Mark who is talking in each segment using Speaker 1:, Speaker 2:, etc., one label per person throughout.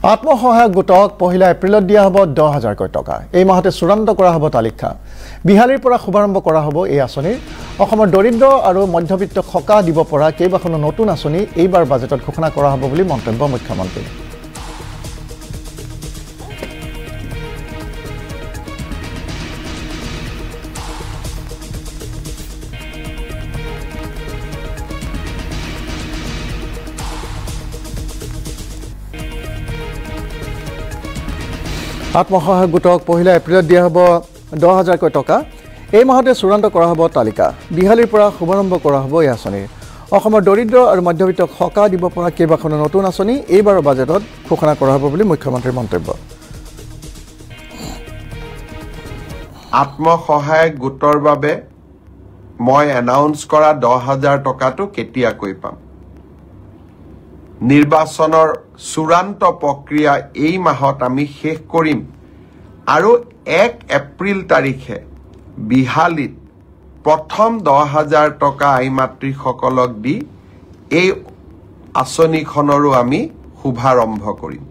Speaker 1: আত্মসহায়ক গোটক 1 এপ্ৰিলত দিয়া হ'ব 10,000 টকা। এই মাহতে চূড়ান্ত কৰা হ'ব তালিকা। বিহালীৰ পৰা শুভাৰম্ভ কৰা হ'ব এই আঁচনিৰ। অসমৰ দৰিদ্ৰ আৰু মধ্যবিত্তক সকাহ দিব পৰা কেইবাখনো নতুন আঁচনি এইবাৰ বাজেটত ঘোষণা কৰা হ'ব বুলি মন্তব্য মুখ্যমন্ত্ৰীৰ। আত্মসহায়ক গোটক 1 এপ্ৰিলত দিয়া হ'ব 10,000 টকা। এই মাহতে চূড়ান্ত কৰা হ'ব তালিকা। বিহালীৰ পৰা শুভাৰম্ভ কৰা হ'ব এই আঁচনিৰ। অসমৰ দৰিদ্ৰ আৰু মধ্যবিত্তক সকাহ দিব পৰা কেইবাখনো নতুন আঁচনি এইবাৰৰ বাজেটত ঘোষণা কৰা হ'ব বুলি মুখ্যমন্ত্ৰীৰ মন্তব্য।
Speaker 2: আত্মসহায়ক গোটৰ বাবে মই এনাউন্স কৰা 10,000 টকাটো কেতিয়াকৈ পাম? নিৰ্বাচনৰ চূড়ান্ত প্ৰক্ৰিয়া এই মাহত আমি শেষ কৰিম আৰু 1 এপ্ৰিল তাৰিখে বিহালীত প্ৰথম 10,000 টকা আই মাতৃসকলক দি এই আঁচনিখনৰো আমি শুভাৰম্ভ কৰিম।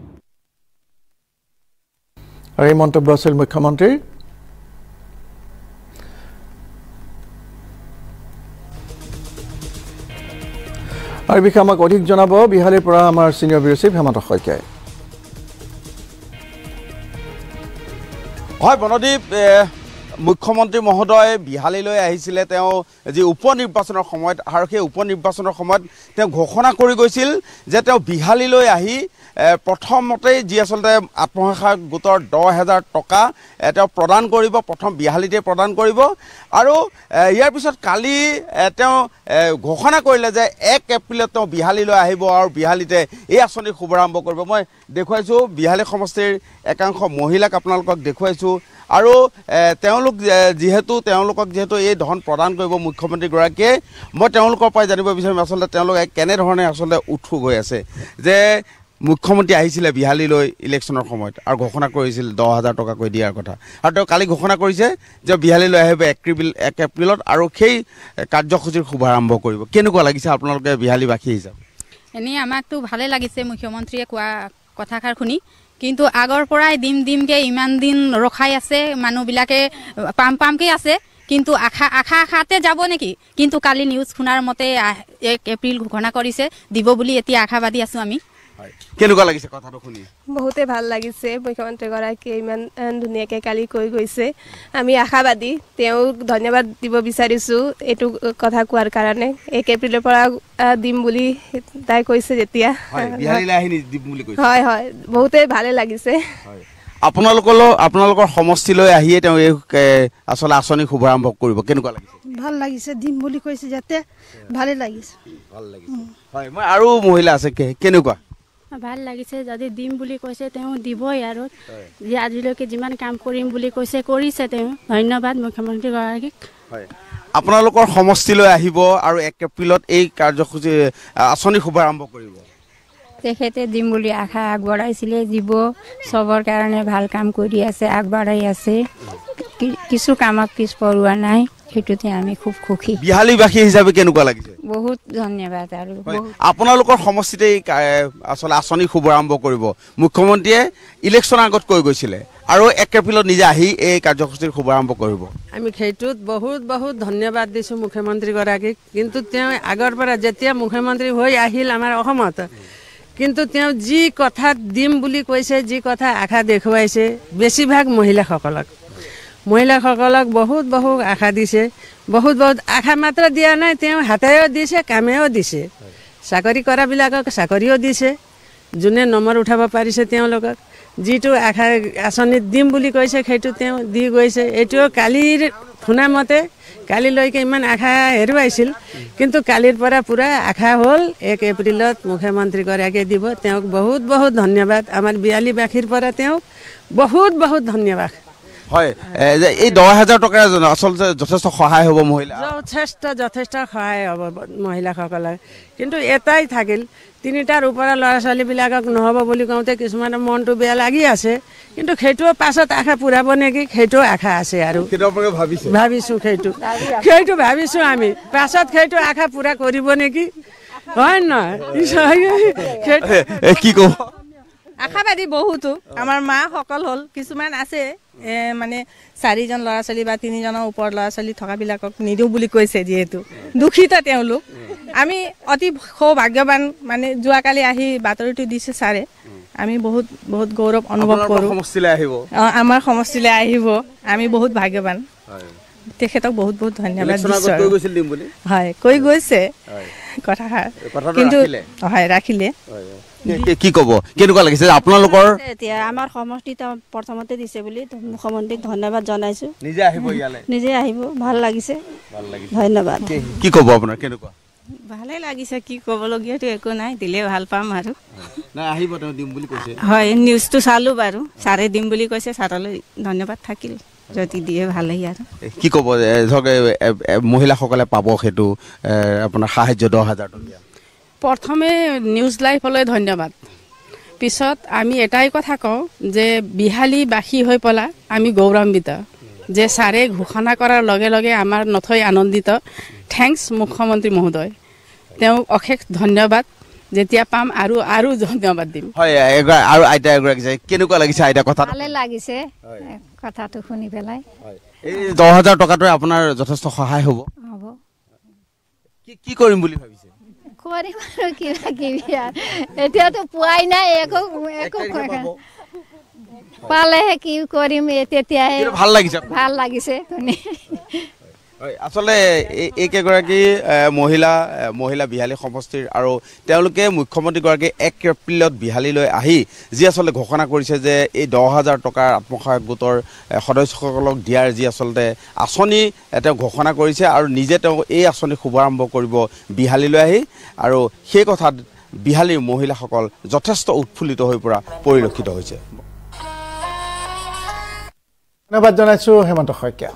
Speaker 1: আৰু এই মন্তব্য আছিল মুখ্যমন্ত্ৰীৰ। আৰু বিষয়ে আমাক অধিক জনাব বিহালীৰ পৰা আমাৰ সিনিয়ৰ ব্যুৰ চিফ হেমন্ত শইকীয়াই।
Speaker 3: হয় বনদীপ, মুখ্যমন্ত্ৰী মহোদয় বিহালীলৈ আহিছিলে। তেওঁ যি উপ নিৰ্বাচনৰ সময়ত আৰু সেই উপ নিৰ্বাচনৰ সময়ত তেওঁ ঘোষণা কৰি গৈছিল যে তেওঁ বিহালীলৈ আহি প্ৰথমতেই যি আচলতে আত্মসহায়ক গোটৰ 10,000 টকা তেওঁ প্ৰদান কৰিব, প্ৰথম বিহালীতে প্ৰদান কৰিব। আৰু ইয়াৰ পিছত কালি তেওঁ ঘোষণা কৰিলে যে 1 এপ্ৰিলত তেওঁ বিহালীলৈ আহিব আৰু বিহালীতে এই আঁচনিৰ শুভাৰম্ভ কৰিব। মই দেখুৱাইছোঁ বিহালী সমষ্টিৰ একাংশ মহিলাক আপোনালোকক দেখুৱাইছোঁ। আৰু তেওঁলোকক যিহেতু এই ধন প্ৰদান কৰিব মুখ্যমন্ত্ৰীগৰাকীয়ে, মই তেওঁলোকৰ পৰাই জানিব বিচাৰিম আচলতে তেওঁলোকে কেনেধৰণে আচলতে উৎসুক হৈ আছে যে মুখ্যমন্ত্ৰী আহিছিলে বিহালীলৈ ইলেকশ্যনৰ সময়ত আৰু ঘোষণা কৰিছিল 10,000 টকাকৈ দিয়াৰ কথা। আৰু তেওঁ কালি ঘোষণা কৰিছে যে বিহালীলৈ আহিব 1 এপ্ৰিলত আৰু সেই কাৰ্যসূচীৰ শুভাৰম্ভ কৰিব। কেনেকুৱা লাগিছে আপোনালোকে বিহালীবাসী হিচাপে?
Speaker 4: এনেই আমাকতো ভালে লাগিছে মুখ্যমন্ত্ৰীয়ে কোৱা কথাষাৰ শুনি, কিন্তু আগৰ পৰাই দিমকে ইমান দিন ৰখাই আছে, মানুহবিলাকে পামকে আছে, কিন্তু আশাতে যাব নেকি? কিন্তু কালি নিউজ শুনাৰ মতে 1 এপ্ৰিল ঘোষণা কৰিছে, দিব বুলি এতিয়া আশাবাদী আছোঁ আমি।
Speaker 3: কেনেকুৱা লাগিছে কথাটো শুনি?
Speaker 5: বহুতে ভাল লাগিছে। মুখ্যমন্ত্ৰীগৰাকীয়ে ইমান ধুনীয়াকৈ কালি কৈ গৈছে, আমি আশাবাদী। তেওঁক ধন্যবাদ দিব বিচাৰিছোঁ এইটো কথা কোৱাৰ কাৰণে। 1 এপ্ৰিলৰ পৰা দিম বুলি তাই কৈছে যেতিয়া। হয় হয়, বহুতে ভালে লাগিছে।
Speaker 3: আপোনালোকৰ সমষ্টিলৈ আহিয়ে তেওঁ এই আচলতে আঁচনি শুভাৰম্ভ কৰিব, কেনেকুৱা লাগিছে?
Speaker 6: ভাল লাগিছে, দিম বুলি কৈছে যাতে ভালে লাগিছে।
Speaker 3: হয়, মই আৰু মহিলা আছে, কেনেকুৱা?
Speaker 7: ভাল লাগিছে, যদি দিম বুলি কৈছে তেওঁ দিবই। আৰু যে আজিলৈকে যিমান কাম কৰিম বুলি কৈছে কৰিছে তেওঁ। ধন্যবাদ মুখ্যমন্ত্ৰীগৰাকীক।
Speaker 3: হয়, আপোনালোকৰ সমষ্টিলৈ আহিব আৰু 1 এপ্ৰিলত এই কাৰ্যসূচী আঁচনি শুভাৰম্ভ কৰিব।
Speaker 4: তেখেতে দিম বুলি আশা আগবঢ়াইছিলে, দিব। চবৰ কাৰণে ভাল কাম কৰি আছে, আগবঢ়াই আছে, কিছু কামত পিছ পৰোৱা নাই, সেইটোতে আমি খুব সুখী।
Speaker 3: বিহালীবাসী হিচাপে কেনেকুৱা লাগিছে?
Speaker 4: বহুত ধন্যবাদ। আৰু
Speaker 3: আপোনালোকৰ সমষ্টিতে আচলতে আঁচনি শুভাৰম্ভ কৰিব মুখ্যমন্ত্ৰীয়ে ইলেকশ্যনৰ আগত কৈ গৈছিলে আৰু 1 এপ্ৰিলত নিজে আহি এই কাৰ্যসূচীৰ শুভাৰম্ভ কৰিব।
Speaker 8: আমি সেইটোত বহুত ধন্যবাদ দিছোঁ মুখ্যমন্ত্ৰীগৰাকীক। কিন্তু তেওঁ আগৰ পৰা যেতিয়া মুখ্যমন্ত্ৰী হৈ আহিল আমাৰ অসমত, কিন্তু তেওঁ যি কথা দিম বুলি কৈছে, যি কথা আশা দেখুৱাইছে, বেছিভাগ মহিলাসকলক বহুত আশা দিছে। বহুত আশা মাত্ৰ দিয়া নাই, তেওঁ হাতেও দিছে, কামেও দিছে। চাকৰি কৰাবিলাকক চাকৰিও দিছে, যোনে নম্বৰ উঠাব পাৰিছে তেওঁলোকক। যিটো আশা আঁচনিত দিম বুলি কৈছে সেইটো তেওঁ দি গৈছে। এইটোও কালিৰ শুনামতে কালিলৈকে ইমান আশা হেৰুৱাইছিল, কিন্তু কালিৰ পৰা পূৰা আশা হ'ল 1 এপ্ৰিলত মুখ্যমন্ত্ৰীগৰাকীয়ে দিব। তেওঁক বহুত ধন্যবাদ। আমাৰ বিহালীবাসীৰ পৰা তেওঁক বহুত ধন্যবাদ।
Speaker 3: হয়, এই 10,000 টকাৰ আচলতে যথেষ্ট সহায় হ'ব মহিলা,
Speaker 8: যথেষ্ট সহায় হ'ব মহিলাসকলৰ। কিন্তু এটাই থাকিল, 3টাৰ ওপৰৰ ল'ৰা ছোৱালীবিলাকক নহ'ব বুলি কওঁতে কিছুমানৰ মনটো বেয়া লাগি আছে, কিন্তু সেইটোও পাছত আশা পূৰাব নেকি, সেইটো আশা আছে। আৰু ভাবিছোঁ সেইটো ভাবিছোঁ আমি, পাছত সেইটো আশা পূৰা কৰিব নেকি, হয় নহয়? কি ক'ব?
Speaker 9: আশাবাদী বহুতো আমাৰ মাসকল হ'ল কিছুমান আছে মানে 4জন ল'ৰা ছোৱালী বা 3জনৰ ওপৰত ল'ৰা ছোৱালী থকাবিলাকক নিদিওঁ বুলি কৈছে যিহেতু দুখিত তেওঁলোক আমি অতি সৌভাগ্যৱান মানে যোৱাকালি আহি বাতৰিটো দিছে ছাৰে আমি বহুত বহুত গৌৰৱ অনুভৱ কৰোঁ আমাৰ সমষ্টিলৈ আহিব আমি বহুত ভাগ্যৱান তেখেতক বহুত বহুত ধন্যবাদ দিছোঁ হয় কৈ গৈছে কথাষাৰ কিন্তু হয় ৰাখিলে
Speaker 3: কি ক'ব কেনেকুৱা লাগিছে আপোনালোকৰ
Speaker 7: এতিয়া আমাৰ সমষ্টিত প্ৰথমতে দিছে বুলি মুখ্যমন্ত্ৰীক ধন্যবাদ জনাইছোঁ নিজে আহিব ভাল লাগিছে ধন্যবাদ
Speaker 3: কি ক'ব আপোনাৰ কেনেকুৱা
Speaker 9: ভালে লাগিছে কি ক'বলগীয়াটো একো নাই দিলে ভাল পাম আৰু
Speaker 3: নাই আহিব তেওঁ দিম বুলি কৈছে
Speaker 9: হয় নিউজটো চালোঁ বাৰু ছাৰে দিম বুলি কৈছে ছাৰলৈ ধন্যবাদ থাকিল যদি দিয়ে ভালেই আৰু
Speaker 3: কি ক'ব ধৰক মহিলাসকলে পাব সেইটো আপোনাৰ সাহায্য 10,000 টকীয়া
Speaker 8: প্ৰথমে নিউজ লাইভলৈ ধন্যবাদ পিছত আমি এটাই কথা কওঁ যে বিহালীবাসী হৈ পেলাই আমি গৌৰৱান্বিত যে ছাৰে ঘোষণা কৰাৰ লগে লগে আমাৰ নথৈ আনন্দিত থেংকছ মুখ্যমন্ত্ৰী মহোদয় তেওঁক অশেষ ধন্যবাদ যেতিয়া পাম আৰু আৰু ধন্যবাদ দিম
Speaker 3: হয় আৰু আইতা এগৰাকী কেনেকুৱা লাগিছে আইতা কথা
Speaker 10: ভালে লাগিছে কথাটো শুনি পেলাই
Speaker 3: এই 10,000 টকাটোৱে আপোনাৰ যথেষ্ট সহায় হ'ব কি কৰিম বুলি ভাবিছে
Speaker 10: কৰিম আৰু কিবা কিবি এতিয়াতো পোৱাই নাই একো পালেহে কি কৰিম তেতিয়াহে ভাল লাগিছে
Speaker 3: আচলতে এইকেইগৰাকী মহিলা বিহালী সমষ্টিৰ আৰু তেওঁলোকে মুখ্যমন্ত্ৰীগৰাকী 1 এপ্ৰিলত বিহালীলৈ আহি যি আচলতে ঘোষণা কৰিছে যে এই 10,000 টকাৰ আত্মসহায়ক গোটৰ সদস্যসকলক দিয়াৰ যি আচলতে আঁচনি তেওঁ ঘোষণা কৰিছে আৰু নিজে তেওঁ এই আঁচনি শুভাৰম্ভ কৰিব বিহালীলৈ আহি আৰু সেই কথাত বিহালীৰ মহিলাসকল যথেষ্ট উৎফুল্লিত হৈ পৰা পৰিলক্ষিত হৈছে
Speaker 1: ধন্যবাদ জনাইছোঁ হেমন্ত শইকীয়া